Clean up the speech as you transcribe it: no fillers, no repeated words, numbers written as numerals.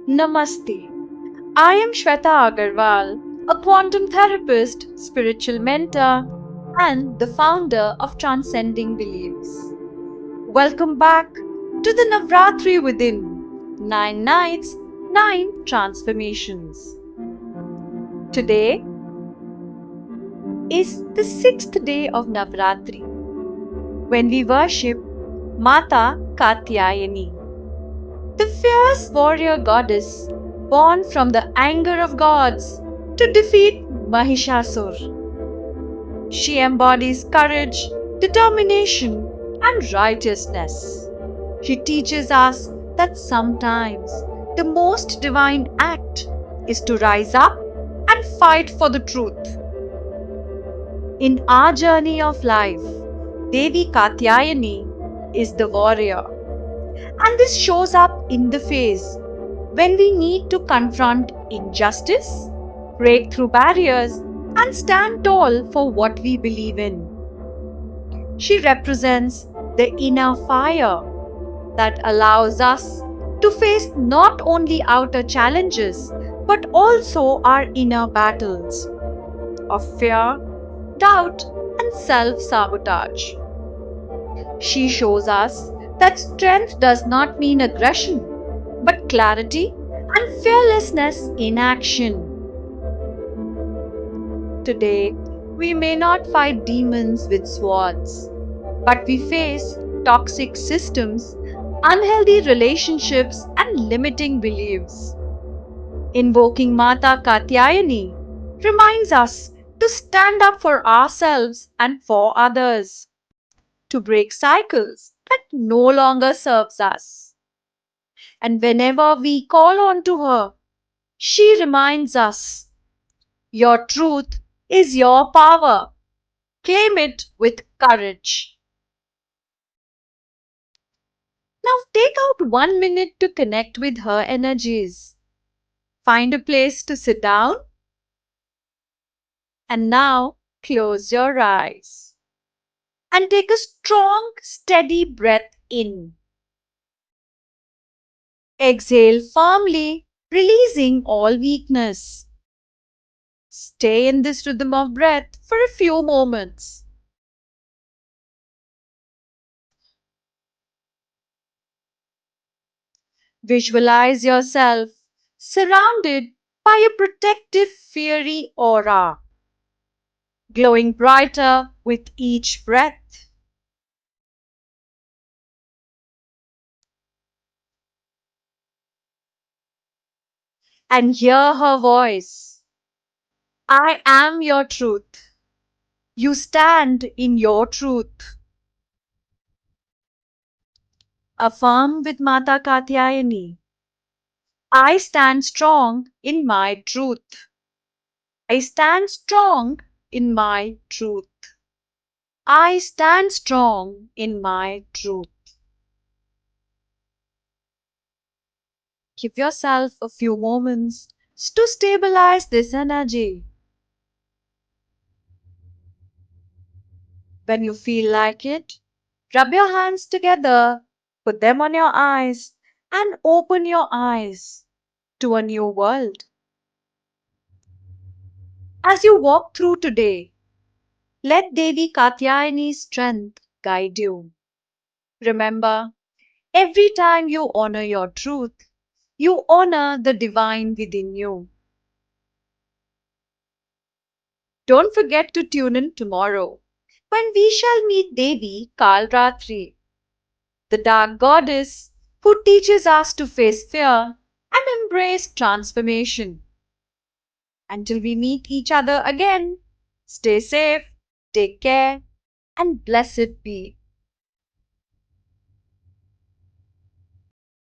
Namaste. I am Swetta Agarrwal, a quantum therapist, spiritual mentor, and the founder of Transcending Beliefs. Welcome back to the Navratri within 9 nights, 9 transformations. Today is the 6th day of Navratri when we worship Maa Katyayani, the fierce warrior goddess born from the anger of gods to defeat Mahishasur. She embodies courage, determination, and righteousness. She teaches us that sometimes the most divine act is to rise up and fight for the truth. In our journey of life, Devi Katyayani is the warrior. And this shows up in the face when we need to confront injustice, break through barriers, and stand tall for what we believe in. She represents the inner fire that allows us to face not only outer challenges but also our inner battles of fear, doubt, and self sabotage. She shows us that strength does not mean aggression, but clarity and fearlessness in action. Today, we may not fight demons with swords, but we face toxic systems, unhealthy relationships, and limiting beliefs. Invoking Mata Katyayani reminds us to stand up for ourselves and for others, to break cycles that no longer serves us. And whenever we call on to her, she reminds us, your truth is your power. Claim it with courage. Now take out 1 minute to connect with her energies. Find a place to sit down. And now close your eyes and take a strong, steady breath in. Exhale firmly, releasing all weakness. Stay in this rhythm of breath for a few moments. Visualize yourself surrounded by a protective fairy aura, glowing brighter with each breath. And hear her voice. I am your truth. You stand in your truth. Affirm with Mata Katyayani. I stand strong in my truth. I stand strong in my truth. I stand strong in my truth. Give yourself a few moments to stabilize this energy. When you feel like it, rub your hands together, put them on your eyes, and open your eyes to a new world. As you walk through today, let Devi Katyayani's strength guide you. Remember, every time you honor your truth, you honor the divine within you. Don't forget to tune in tomorrow when we shall meet Devi Kalratri, the dark goddess who teaches us to face fear and embrace transformation. Until we meet each other again, stay safe, take care, and blessed be.